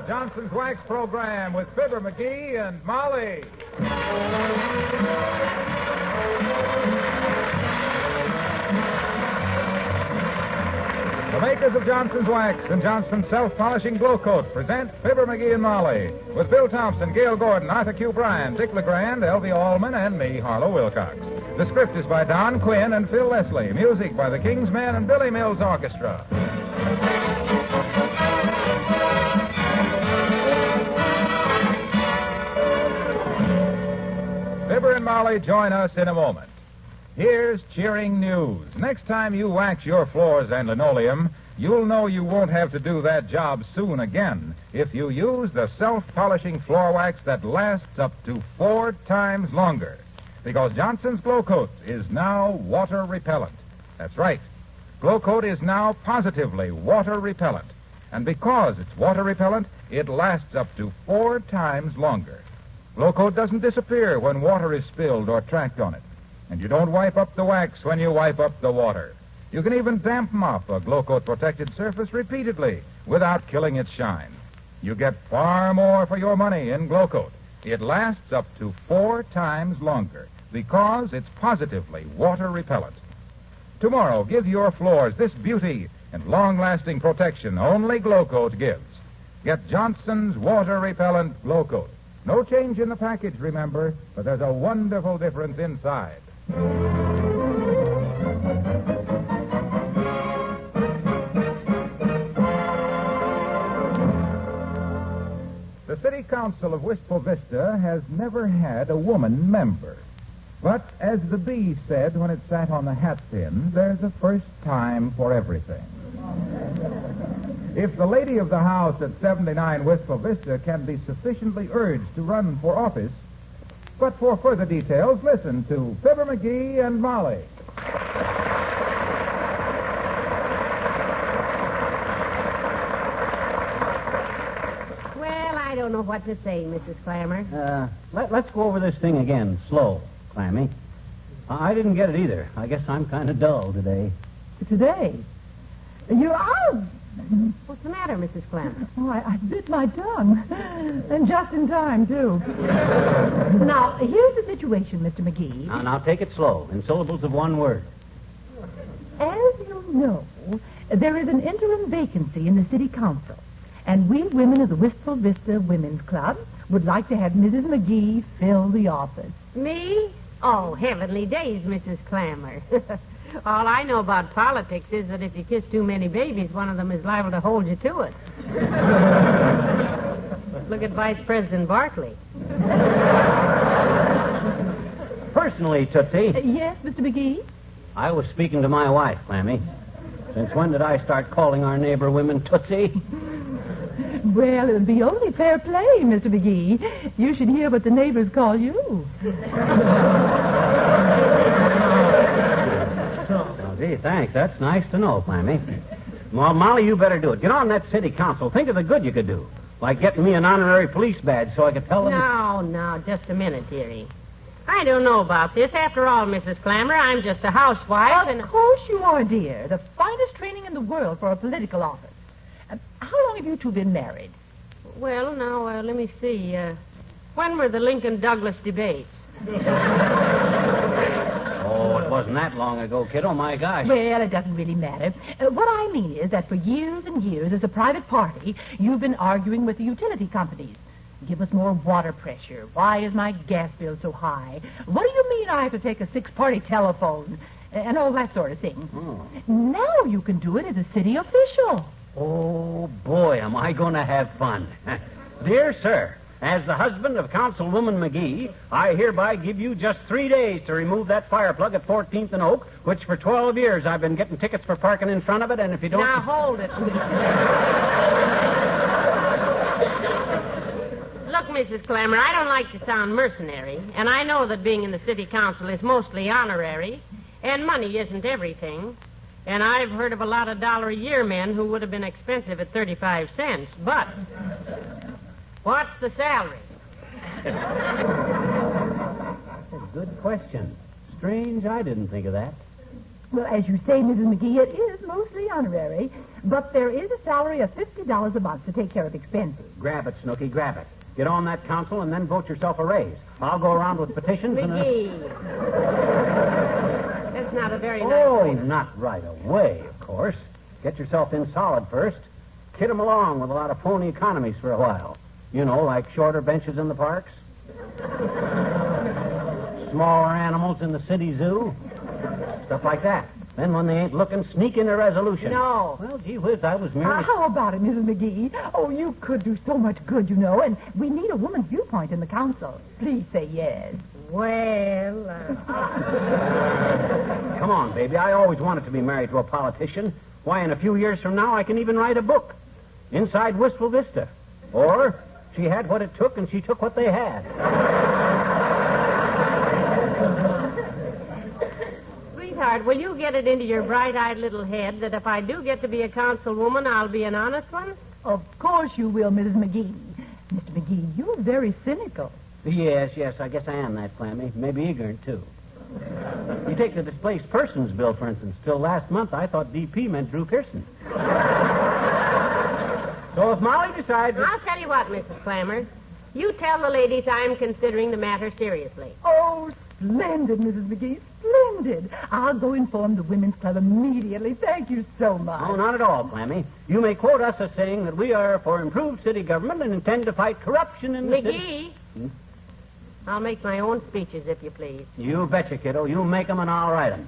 Johnson's Wax Program with Fibber McGee and Molly. The makers of Johnson's Wax and Johnson's Self-Polishing Glow Coat present Fibber McGee and Molly with Bill Thompson, Gail Gordon, Arthur Q. Bryan, Dick LeGrand, Elvie Allman, and me, Harlow Wilcox. The script is by Don Quinn and Phil Leslie. Music by the King's Men and Billy Mills Orchestra. Fibber and Molly join us in a moment. Here's cheering news. Next time you wax your floors and linoleum, you'll know you won't have to do that job soon again if you use the self-polishing floor wax that lasts up to 4 times longer. Because Johnson's Glow Coat is now water repellent. That's right. Glow Coat is now positively water repellent. And because it's water repellent, it lasts up to 4 times longer. Glow Coat doesn't disappear when water is spilled or tracked on it. And you don't wipe up the wax when you wipe up the water. You can even damp mop a Glow Coat protected surface repeatedly without killing its shine. You get far more for your money in Glow Coat. It lasts up to 4 times longer because it's positively water repellent. Tomorrow, give your floors this beauty and long-lasting protection only Glow Coat gives. Get Johnson's water repellent Glow Coat. No change in the package, remember, but there's a wonderful difference inside. The City Council of Wistful Vista has never had a woman member. But as the bee said when it sat on the hat pin, there's a first time for everything. If the lady of the house at 79 Wistful Vista can be sufficiently urged to run for office. But for further details, listen to Fibber McGee and Molly. Well, I don't know what to say, Mrs. Clammer. Let's go over this thing again, slow, Clammy. I didn't get it either. I guess I'm kind of dull today. Today? You're out. What's the matter, Mrs. Clammer? Oh, I bit my tongue. And just in time, too. Now, here's the situation, Mr. McGee. Now, take it slow, in syllables of one word. As you know, there is an interim vacancy in the city council. And we women of the Wistful Vista Women's Club would like to have Mrs. McGee fill the office. Me? Oh, heavenly days, Mrs. Clammer. All I know about politics is that if you kiss too many babies, one of them is liable to hold you to it. Look at Vice President Barkley. Personally, Tootsie. Yes, Mr. McGee? I was speaking to my wife, Clammy. Since when did I start calling our neighbor women Tootsie? Well, it would be only fair play, Mr. McGee. You should hear what the neighbors call you. Gee, thanks. That's nice to know, Clammy. Well, Molly, you better do it. Get on that city council. Think of the good you could do. Like getting me an honorary police badge so I could tell them... No, just a minute, dearie. I don't know about this. After all, Mrs. Clammer, I'm just a housewife. Of course you are, dear. The finest training in the world for a political office. How long have you two been married? Well, now, let me see. When were the Lincoln-Douglas debates? Oh, it wasn't that long ago, kiddo. My gosh. Well, it doesn't really matter. What I mean is that for years and years, as a private party, you've been arguing with the utility companies. Give us more water pressure. Why is my gas bill so high? What do you mean I have to take a 6-party telephone? And all that sort of thing. Oh. Now you can do it as a city official. Oh, boy, am I going to have fun. Dear sir, as the husband of Councilwoman McGee, I hereby give you just 3 days to remove that fire plug at 14th and Oak, which for 12 years I've been getting tickets for parking in front of it, and if you don't... Now, hold it. Look, Mrs. Clammer, I don't like to sound mercenary, and I know that being in the city council is mostly honorary, and money isn't everything. And I've heard of a lot of $1-a-year men who would have been expensive at 35 cents. But what's the salary? That's a good question. Strange, I didn't think of that. Well, as you say, Mrs. McGee, it is mostly honorary, but there is a salary of $50 a month to take care of expenses. Grab it, Snooky, grab it. Get on that council and then vote yourself a raise. I'll go around with petitions McGee. That's not a very nice Oh, way. not right away, of course. Get yourself in solid first. Kid 'em along with a lot of phony economies for a while. You know, like shorter benches in the parks. Smaller animals in the city zoo. Stuff like that. Then when they ain't looking, sneak in a resolution. No. Well, gee whiz, I was merely... How about it, Mrs. McGee? Oh, you could do so much good, you know, and we need a woman's viewpoint in the council. Please say yes. Well, Come on, baby. I always wanted to be married to a politician. Why, in a few years from now, I can even write a book. Inside Wistful Vista. Or, she had what it took and she took what they had. Sweetheart, will you get it into your bright-eyed little head that if I do get to be a councilwoman, I'll be an honest one? Of course you will, Mrs. McGee. Mr. McGee, you're very cynical. Yes, I guess I am that, Clammy. Maybe ignorant, too. You take the displaced persons bill, for instance. Till last month, I thought DP meant Drew Pearson. So if Molly decides... I'll tell you what, Mrs. Clammer. You tell the ladies I'm considering the matter seriously. Oh, splendid, Mrs. McGee, splendid. I'll go inform the Women's Club immediately. Thank you so much. Oh, not at all, Clammy. You may quote us as saying that we are for improved city government and intend to fight corruption in the city. McGee, I'll make my own speeches, if you please. You betcha, kiddo. You make 'em and I'll write 'em.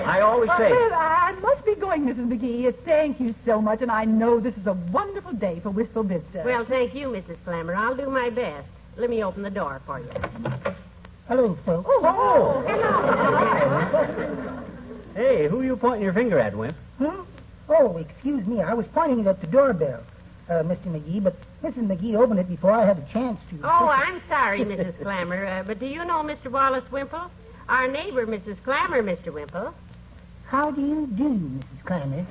I always say... Well, I must be going, Mrs. McGee. Thank you so much, and I know this is a wonderful day for Wistful Vista. Well, thank you, Mrs. Clammer. I'll do my best. Let me open the door for you. Hello, folks. Oh! Hello. Hey, who are you pointing your finger at, Wimp? Oh, excuse me. I was pointing it at the doorbell, Mr. McGee, but Mrs. McGee opened it before I had a chance to. Oh, I'm sorry, Mrs. Clammer, but do you know Mr. Wallace Wimple? Our neighbor, Mrs. Clammer, Mr. Wimple. How do you do, Mrs. Clammer?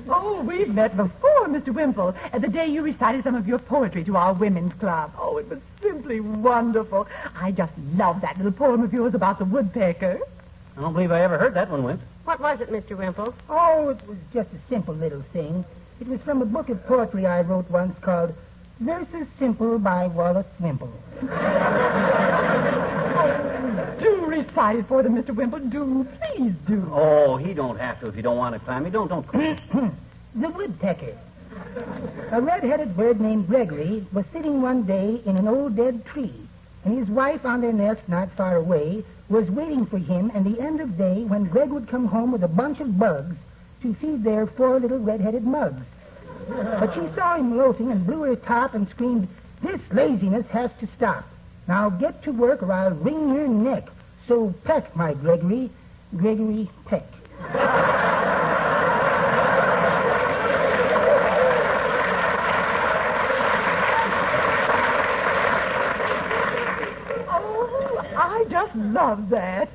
Oh, we've met before, Mr. Wimple, the day you recited some of your poetry to our women's club. Oh, it was simply wonderful. I just love that little poem of yours about the woodpecker. I don't believe I ever heard that one, Wimp. What was it, Mr. Wimple? Oh, it was just a simple little thing. It was from a book of poetry I wrote once called Verses Simple by Wallace Wimple. Do recite it for them, Mr. Wimple. Do, please do. Oh, he don't have to if you don't want to, Clammy. Don't. The woodpecker. A red-headed bird named Gregory was sitting one day in an old dead tree, and his wife on their nest not far away was waiting for him and the end of day when Greg would come home with a bunch of bugs to feed their 4 little red-headed mugs. But she saw him loafing and blew her top and screamed, "This laziness has to stop. Now get to work or I'll wring your neck. So peck, my Gregory. Gregory, peck." I just love that.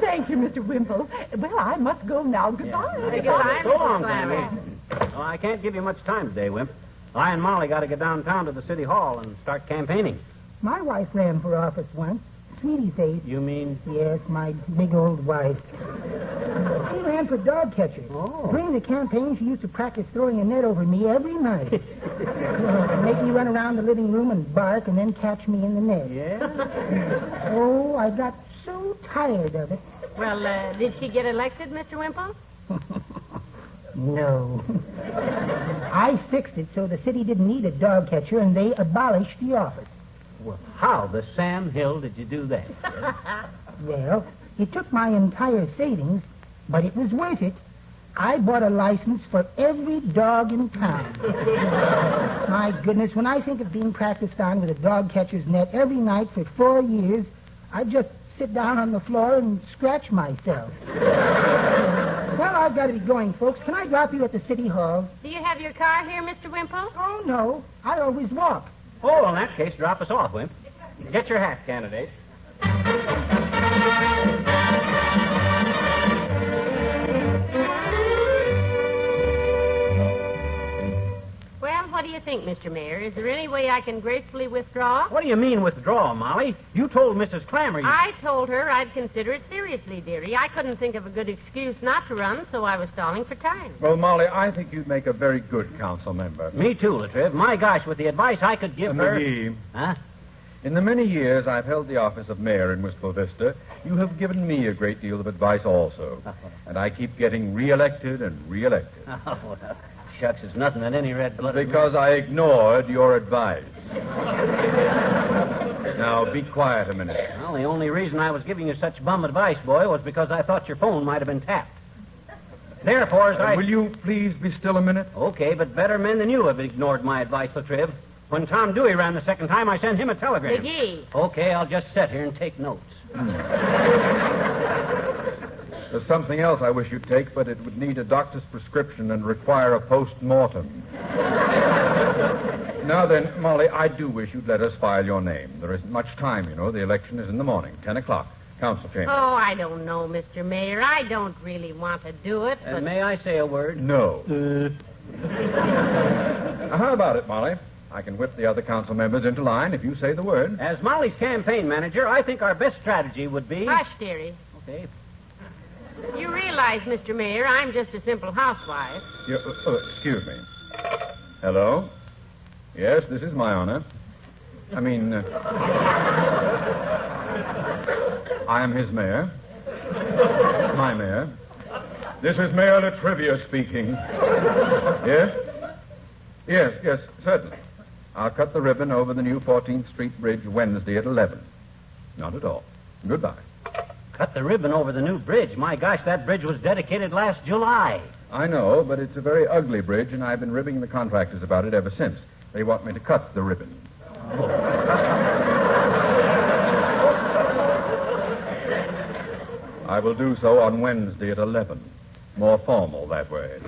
Thank you, Mr. Wimple. Well, I must go now. Goodbye. Goodbye, So long, Mrs. Clammy. Clammer. Oh, I can't give you much time today, Wimp. I and Molly got to get downtown to the city hall and start campaigning. My wife ran for office once. Sweetie face. You mean? Yes, my big old wife. She ran for dog catcher. Oh. During the campaign, she used to practice throwing a net over me every night. Make me run around the living room and bark and then catch me in the net. Yeah? Oh, I got so tired of it. Well, did she get elected, Mr. Wimple? No. I fixed it so the city didn't need a dog catcher, and they abolished the office. Well, how the Sam Hill did you do that? Well, it took my entire savings, but it was worth it. I bought a license for every dog in town. My goodness, when I think of being practiced on with a dog catcher's net every night for 4 years, I just sit down on the floor and scratch myself. Well, I've got to be going, folks. Can I drop you at the city hall? Do you have your car here, Mr. Wimple? Oh, no. I always walk. Oh, in that case, drop us off, Wimp. Get your hat, candidate. Well, what do you think, Mr. Mayor? Is there any way I can gracefully withdraw? What do you mean withdraw, Molly? You told Mrs. Clammer you... I told her I'd consider it seriously, dearie. I couldn't think of a good excuse not to run, so I was stalling for time. Well, Molly, I think you'd make a very good council member. Me too, Latriv. My gosh, with the advice I could give her... McGee. Huh? In the many years I've held the office of mayor in Wistful Vista, you have given me a great deal of advice also. And I keep getting reelected and reelected. Oh, well, shucks, it's nothing that any red-blooded... Because I ignored your advice. Now, be quiet a minute. Well, the only reason I was giving you such bum advice, boy, was because I thought your phone might have been tapped. Therefore, as I... Will you please be still a minute? Okay, but better men than you have ignored my advice, Latriv. When Tom Dewey ran the second time, I sent him a telegram. McGee. Okay, I'll just sit here and take notes. There's something else I wish you'd take, but it would need a doctor's prescription and require a post-mortem. Now then, Molly, I do wish you'd let us file your name. There isn't much time, you know. The election is in the morning, 10 o'clock. Council chamber. Oh, I don't know, Mr. Mayor. I don't really want to do it, but... May I say a word? No. How about it, Molly? I can whip the other council members into line if you say the word. As Molly's campaign manager, I think our best strategy would be... Hush, dearie. Okay. You realize, Mr. Mayor, I'm just a simple housewife. Excuse me. Hello? Yes, this is my honor. I mean, I am his mayor. My mayor. This is Mayor Latrivia speaking. Yes? Yes, certainly. I'll cut the ribbon over the new 14th Street Bridge Wednesday at 11. Not at all. Goodbye. Cut the ribbon over the new bridge. My gosh, that bridge was dedicated last July. I know, but it's a very ugly bridge, and I've been ribbing the contractors about it ever since. They want me to cut the ribbon. I will do so on Wednesday at 11. More formal that way.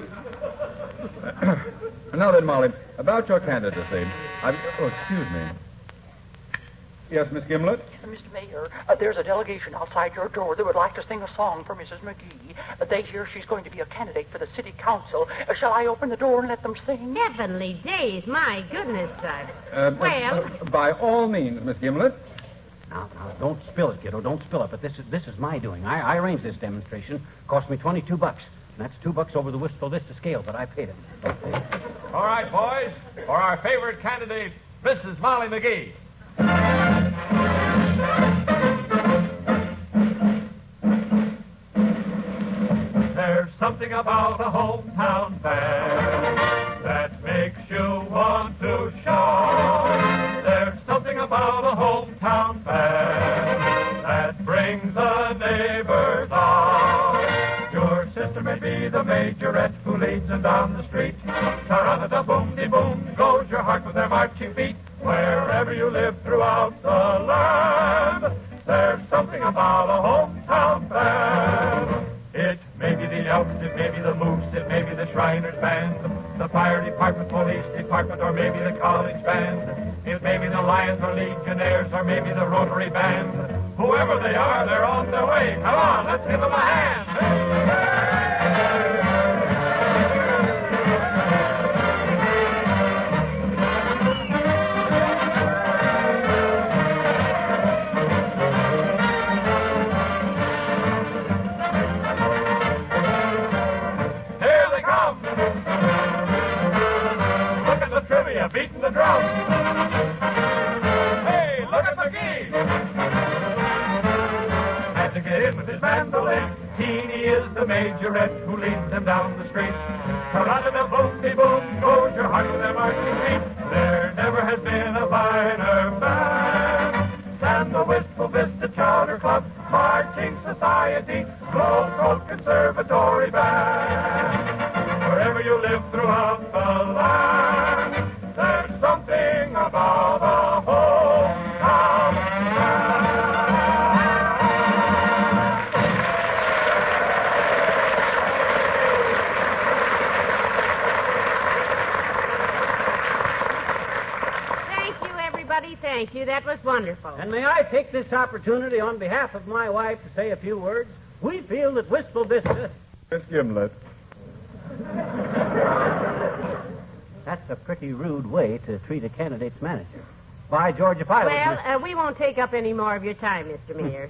Now then, Molly, about your candidacy. Excuse me. Yes, Miss Gimlet? Mr. Mayor, there's a delegation outside your door that would like to sing a song for Mrs. McGee. They hear she's going to be a candidate for the city council. Shall I open the door and let them sing? Heavenly days, my goodness, well... by all means, Miss Gimlet. Now, don't spill it, kiddo. Don't spill it. But this is my doing. I arranged this demonstration. Cost me $22. And that's $2 over the Wistful Vista scale, but I paid it. Okay. All right, boys. For our favorite candidate, Mrs. Molly McGee. There's something about a hometown fair that makes you want to shout. There's something about a hometown fair that brings the neighbors out. Your sister may be the majorette who leads them down the street. Ta-ra-da-da-boom-de-boom goes your heart with their marching feet. Wherever you live throughout the land, there's something about a hometown fair. It may be the Elks, it may be the Moose, it may be the Shriners Band, the Fire Department, Police Department, or maybe the College Band. It may be the Lions or Legionnaires, or maybe the Rotary Band. Whoever they are, they're on their way. Come on, let's give them a hand. Beating the drum. Hey, look at McGee. Had to get in with his mandolin. Teeny is the majorette who leads them down the street. Ta-ra-da-da-boom-de-boom goes your heart with their marching feet. There never has been a finer band than the Wistful Vista Charter Club Marching Society Globe Road Conservatory Band. Wherever you live throughout the land, there's something about a hometown Thank you, everybody. Thank you. That was wonderful. And may I take this opportunity on behalf of my wife to say a few words? We feel that Wistful Vista... Miss Gimlet. That's a pretty rude way to treat a candidate's manager. By George, if I was... we won't take up any more of your time, Mr. Mayor.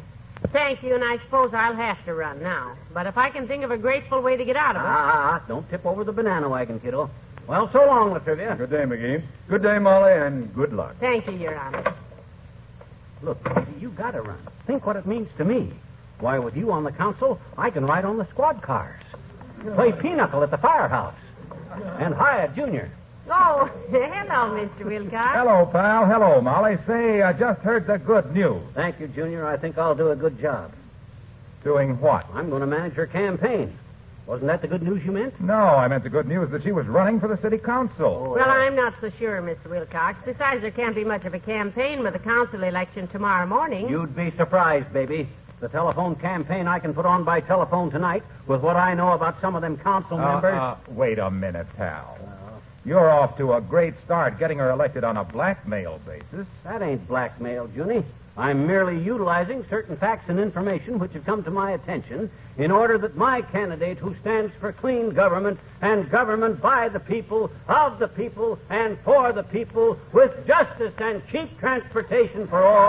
Thank you, and I suppose I'll have to run now. But if I can think of a graceful way to get out of it... Don't tip over the banana wagon, kiddo. Well, so long, Latrivia. Good day, McGee. Good day, Molly, and good luck. Thank you, Your Honor. Look, you gotta run. Think what it means to me. Why, with you on the council, I can ride on the squad cars. Play pinochle at the firehouse. And Hyatt Jr. Oh, hello, Mr. Wilcox. Hello, pal. Hello, Molly. Say, I just heard the good news. Thank you, Junior. I think I'll do a good job. Doing what? I'm going to manage her campaign. Wasn't that the good news you meant? No, I meant the good news that she was running for the city council. Well, I'm not so sure, Mr. Wilcox. Besides, there can't be much of a campaign with the council election tomorrow morning. You'd be surprised, baby. The telephone campaign I can put on by telephone tonight with what I know about some of them council members. Wait a minute, pal. You're off to a great start getting her elected on a blackmail basis. That ain't blackmail, Junie. I'm merely utilizing certain facts and information which have come to my attention in order that my candidate, who stands for clean government and government by the people, of the people, and for the people, with justice and cheap transportation for all.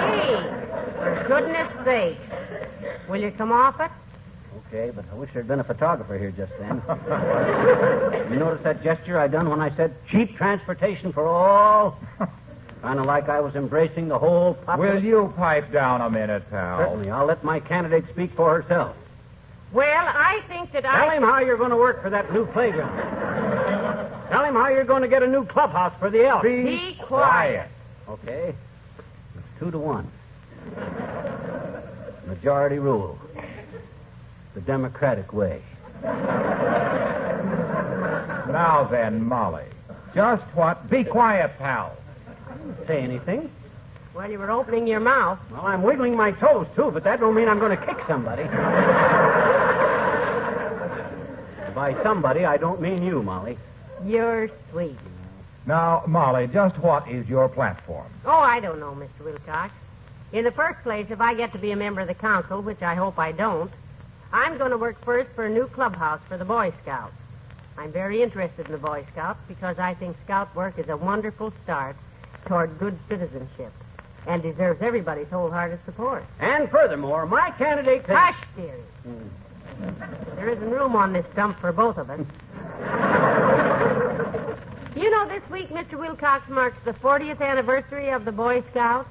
Hey, for goodness sake, will you come off it? Okay, but I wish there'd been a photographer here just then. You notice that gesture I done when I said cheap transportation for all? Kind of like I was embracing the whole population. Will you pipe down a minute, pal? Certainly. I'll let my candidate speak for herself. Well, I think that Tell him how you're going to work for that new playground. Tell him how you're going to get a new clubhouse for the elk. Be quiet. Okay. It's 2-1. Majority rule. The democratic way. Now then, Molly. Just what? Be quiet, pal. I didn't say anything. Well, you were opening your mouth. Well, I'm wiggling my toes, too, but that don't mean I'm going to kick somebody. By somebody, I don't mean you, Molly. You're sweet. Now, Molly, just what is your platform? Oh, I don't know, Mr. Wilcox. In the first place, if I get to be a member of the council, which I hope I don't, I'm going to work first for a new clubhouse for the Boy Scouts. I'm very interested in the Boy Scouts because I think scout work is a wonderful start toward good citizenship and deserves everybody's wholehearted support. And furthermore, my candidate... Hush, dearie. There isn't room on this stump for both of us. You know, this week, Mr. Wilcox marks the 40th anniversary of the Boy Scouts.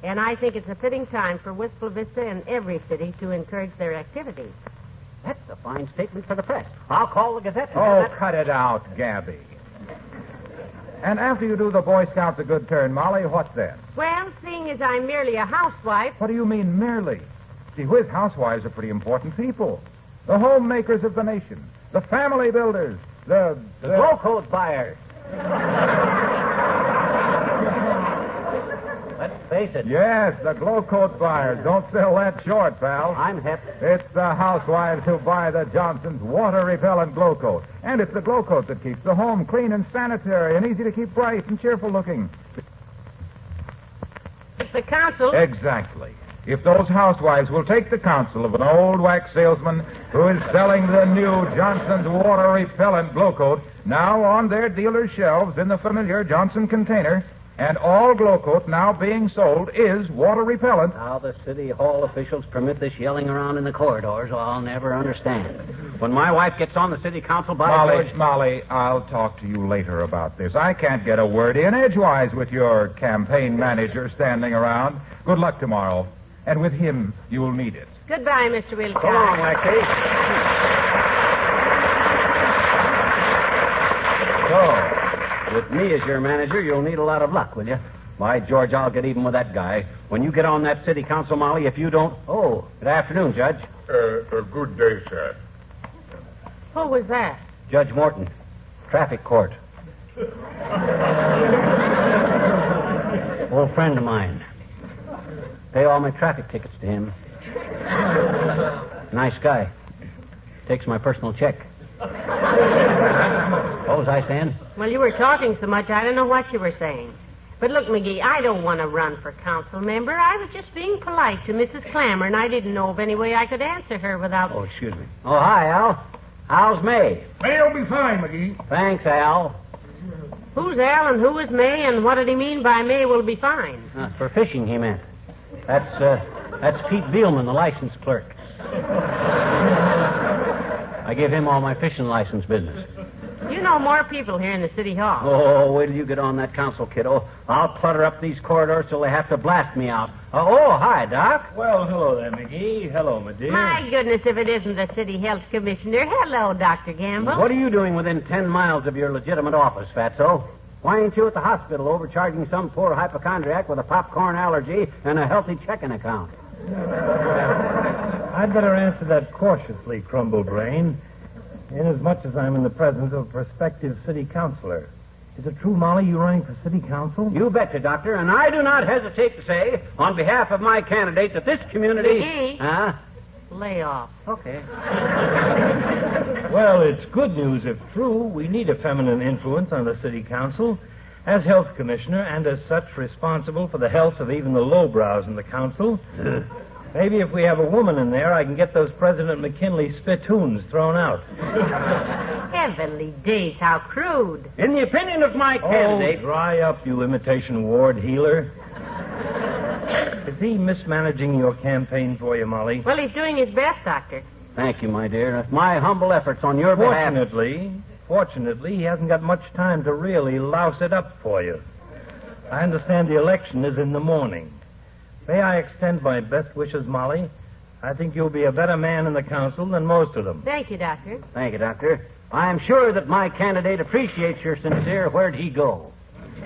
And I think it's a fitting time for Wistful Vista and every city to encourage their activities. That's a fine statement for the press. I'll call the Gazette. Oh, cut it out, Gabby. And after you do the Boy Scouts a good turn, Molly, what then? Well, seeing as I'm merely a housewife... What do you mean, merely? Gee whiz, housewives are pretty important people. The homemakers of the nation. The family builders. The glow coat buyers. Let's face it. Yes, the glow coat buyers. Don't sell that short, pal. I'm hip. It's the housewives who buy the Johnson's water-repellent glow coat. And it's the glow coat that keeps the home clean and sanitary and easy to keep bright and cheerful looking. It's the council... Exactly. If those housewives will take the counsel of an old wax salesman who is selling the new Johnson's water-repellent glow coat now on their dealer's shelves in the familiar Johnson container... And all glow coat now being sold is water repellent. How the city hall officials permit this yelling around in the corridors, I'll never understand. When my wife gets on the city council by Molly, I'll talk to you later about this. I can't get a word in edgewise with your campaign manager standing around. Good luck tomorrow. And with him, you'll need it. Goodbye, Mr. Wilcox. So long, Lexi. So... With me as your manager, you'll need a lot of luck, will you? By George, I'll get even with that guy. When you get on that city council, Molly, if you don't... Oh, good afternoon, Judge. Good day, sir. Who was that? Judge Morton. Traffic court. Old friend of mine. Pay all my traffic tickets to him. Nice guy. Takes my personal check. What was I saying? Well, you were talking so much, I don't know what you were saying. But look, McGee, I don't want to run for council member. I was just being polite to Mrs. Clammer, and I didn't know of any way I could answer her without... Oh, excuse me. Oh, hi, Al. How's May? May'll be fine, McGee. Thanks, Al. Who's Al and who is May, and what did he mean by May will be fine? For fishing, he meant. That's Pete Beelman, the license clerk. I give him all my fishing license business. You know more people here in the city hall. Oh, wait till you get on that council, kiddo. I'll clutter up these corridors till they have to blast me out. Hi, Doc. Well, hello there, McGee. Hello, my dear. My goodness, if it isn't the city health commissioner. Hello, Dr. Gamble. What are you doing within 10 miles of your legitimate office, Fatso? Why ain't you at the hospital overcharging some poor hypochondriac with a popcorn allergy and a healthy checking account? I'd better answer that cautiously, Crumble Brain, inasmuch as I'm in the presence of a prospective city councilor. Is it true, Molly, you're running for city council? You betcha, Doctor, and I do not hesitate to say, on behalf of my candidate, that this community... McGee. Huh? Lay off. Okay. Well, it's good news if true. We need a feminine influence on the city council. As health commissioner, and as such responsible for the health of even the lowbrows in the council, maybe if we have a woman in there, I can get those President McKinley spittoons thrown out. Heavenly days, how crude. In the opinion of my candidate... Oh, dry up, you imitation ward healer. Is he mismanaging your campaign for you, Molly? Well, he's doing his best, Doctor. Thank you, my dear. My humble efforts on your behalf... Fortunately, he hasn't got much time to really louse it up for you. I understand the election is in the morning. May I extend my best wishes, Molly? I think you'll be a better man in the council than most of them. Thank you, Doctor. Thank you, Doctor. I am sure that my candidate appreciates your sincere where'd he go? In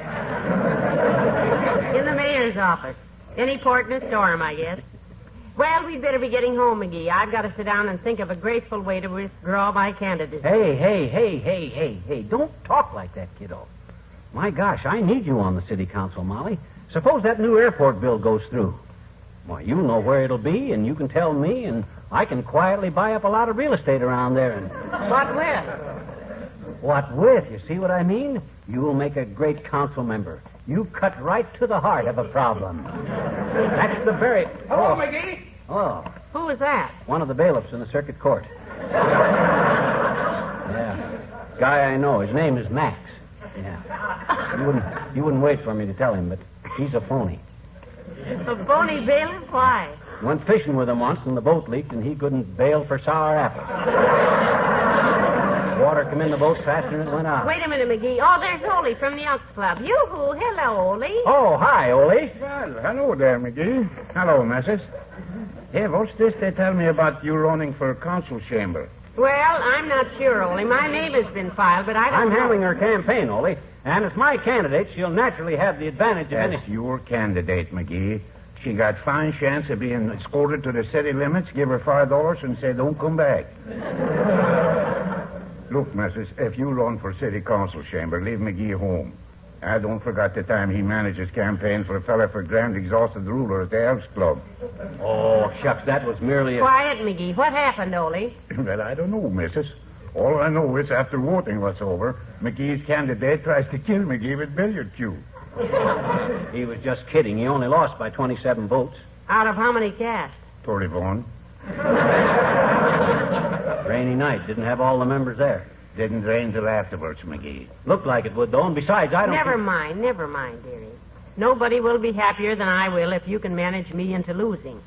the mayor's office. Any port in a storm, I guess. Well, we'd better be getting home, McGee. I've got to sit down and think of a graceful way to withdraw my candidacy. Hey. Don't talk like that, kiddo. My gosh, I need you on the city council, Molly. Suppose that new airport bill goes through. Why, you know where it'll be, and you can tell me, and I can quietly buy up a lot of real estate around there. And What with? What with? You see what I mean? You'll make a great council member. You cut right to the heart of a problem. That's the very... Hello, McGee. Oh, Who was that? one of the bailiffs in the circuit court. Yeah. Guy I know. His name is Max. Yeah. You wouldn't wait for me to tell him, but he's a phony. A phony bailiff? Why? Went fishing with him once, and the boat leaked, and he couldn't bail for sour apples. Water come in the boat faster than it went out. Wait a minute, McGee. Oh, there's Ole from the Elks Club. Yoo-hoo. Hello, Ole. Oh, hi, Ole. Well, hello there, McGee. Hello, Mrs. Hey, what's this they tell me about you running for council chamber? Well, I'm not sure, Ole. My name has been filed, but I don't I'm know. handling her campaign, Ole. And as my candidate, she'll naturally have the advantage of any... That's your candidate, McGee. She got fine chance of being escorted to the city limits, give her $5 and say, don't come back. Look, Mrs., if you run for city council chamber, leave McGee home. I don't forget the time he managed his campaign for a fella for grand exhausted ruler at the Elks Club. Oh, shucks, that was merely a... Quiet, McGee. What happened, Ole? Well, I don't know, Mrs. All I know is after voting was over, McGee's candidate tries to kill McGee with billiard cue. He was just kidding. He only lost by 27 votes. Out of how many cast? 31. Rainy night. Didn't have all the members there. Didn't rain till afterwards, McGee. Looked like it would, though, and besides, I don't... Never mind, dearie. Nobody will be happier than I will if you can manage me into losing.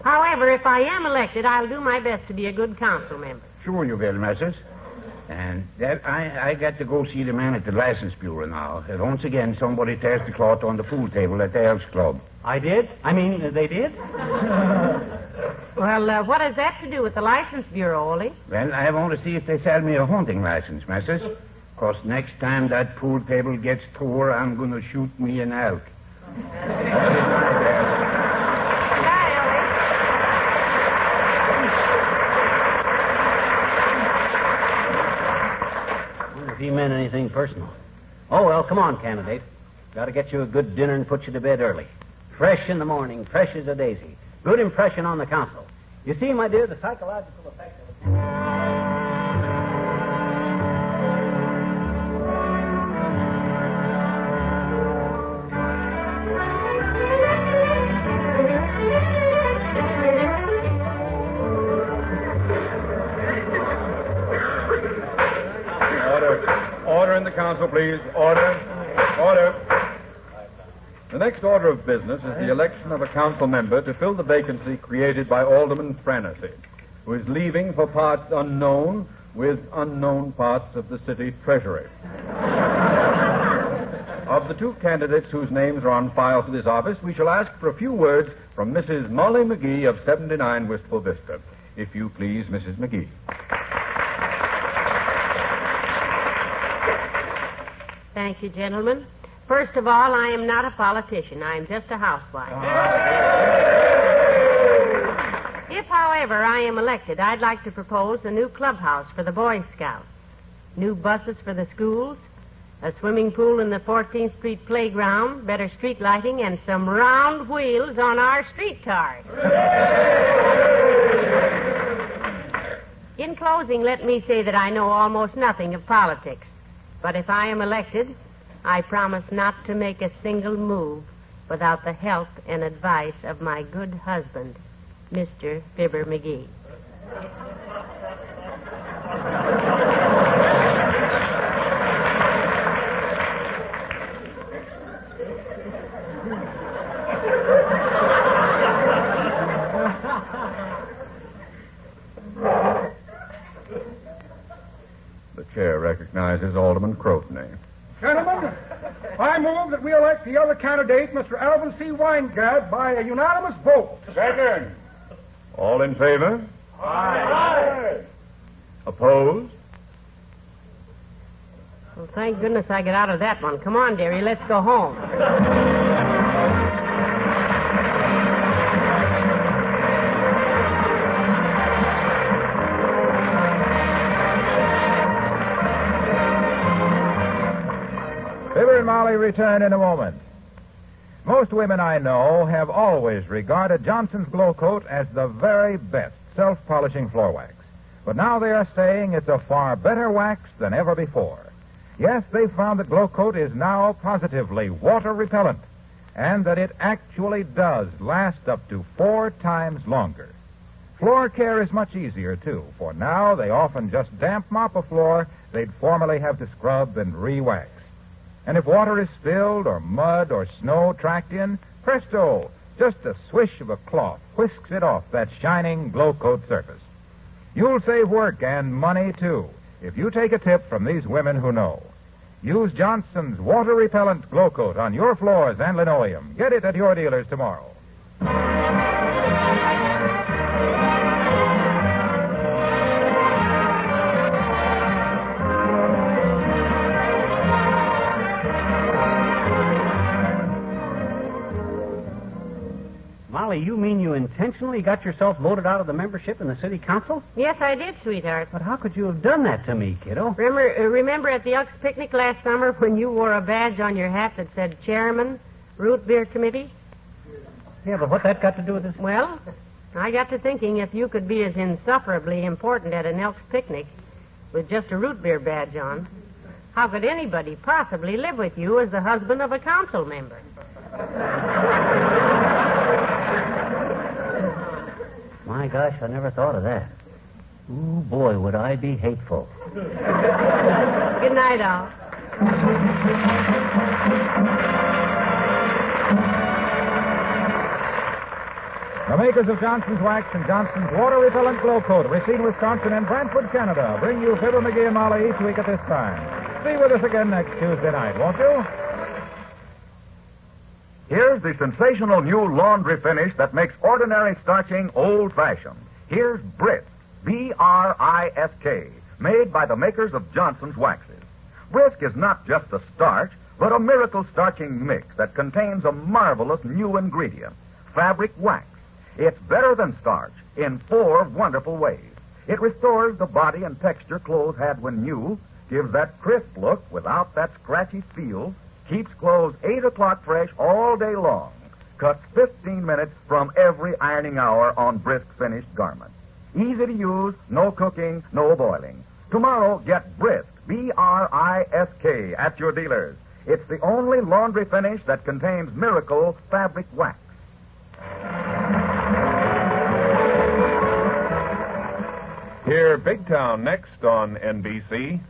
However, if I am elected, I'll do my best to be a good council member. Sure you will, Mrs. And that I got to go see the man at the license bureau now. And once again, somebody tears the cloth on the pool table at the Elks Club. I did? I mean, they did? Well, what has that to do with the license bureau, Ole? Well, I want to see if they sell me a hunting license, Mrs. 'Cause next time that pool table gets tore, I'm going to shoot me an elk. If he meant anything personal. Oh, well, come on, candidate. Got to get you a good dinner and put you to bed early. Fresh in the morning, fresh as a daisy. Good impression on the council. You see, my dear, the psychological effect of it. Order in the council, please. Order. Order. The next order of business is the election of a council member to fill the vacancy created by Alderman Franesy, who is leaving for parts unknown with unknown parts of the city treasury. Of the two candidates whose names are on file for this office, we shall ask for a few words from Mrs. Molly McGee of 79 Wistful Vista. If you please, Mrs. McGee. Thank you, gentlemen. First of all, I am not a politician. I am just a housewife. If, however, I am elected, I'd like to propose a new clubhouse for the Boy Scouts, new buses for the schools, a swimming pool in the 14th Street playground, better street lighting, and some round wheels on our streetcars. In closing, let me say that I know almost nothing of politics. But if I am elected, I promise not to make a single move without the help and advice of my good husband, Mr. Fibber McGee. The chair recognizes Alderman Crotney. Gentlemen, I move that we elect the other candidate, Mr. Alvin C. Weingart, by a unanimous vote. Second. All in favor? Aye. Opposed? Well, thank goodness I got out of that one. Come on, dearie, let's go home. Fibber and Molly return in a moment. Most women I know have always regarded Johnson's Glow Coat as the very best self-polishing floor wax. But now they are saying it's a far better wax than ever before. Yes, they've found that Glow Coat is now positively water repellent, and that it actually does last up to 4 times longer. Floor care is much easier, too, for now they often just damp mop a floor they'd formerly have to scrub and re-wax. And if water is spilled or mud or snow tracked in, presto, just a swish of a cloth whisks it off that shining Glow Coat surface. You'll save work and money, too, if you take a tip from these women who know. Use Johnson's water-repellent Glow Coat on your floors and linoleum. Get it at your dealers tomorrow. Molly, you mean you intentionally got yourself voted out of the membership in the city council? Yes, I did, sweetheart. But how could you have done that to me, kiddo? Remember at the Elks picnic last summer when you wore a badge on your hat that said Chairman, Root Beer Committee? Yeah, but what that got to do with this? Well, I got to thinking if you could be as insufferably important at an Elks picnic with just a root beer badge on, how could anybody possibly live with you as the husband of a council member? My gosh, I never thought of that. Ooh, boy, would I be hateful. Good night, all. The makers of Johnson's Wax and Johnson's Water-Repellent Glow Coat, Racine, Wisconsin, and Brantford, Canada, bring you Fibber McGee and Molly each week at this time. Be with us again next Tuesday night, won't you? Here's the sensational new laundry finish that makes ordinary starching old-fashioned. Here's Brisk, B-R-I-S-K, made by the makers of Johnson's Waxes. Brisk is not just a starch, but a miracle starching mix that contains a marvelous new ingredient, fabric wax. It's better than starch in 4 wonderful ways. It restores the body and texture clothes had when new, gives that crisp look without that scratchy feel, keeps clothes 8 o'clock fresh all day long, cuts 15 minutes from every ironing hour on Brisk finished garments. Easy to use, no cooking, no boiling. Tomorrow, get Brisk, B-R-I-S-K, at your dealers. It's the only laundry finish that contains miracle fabric wax. Hear Big Town next on NBC.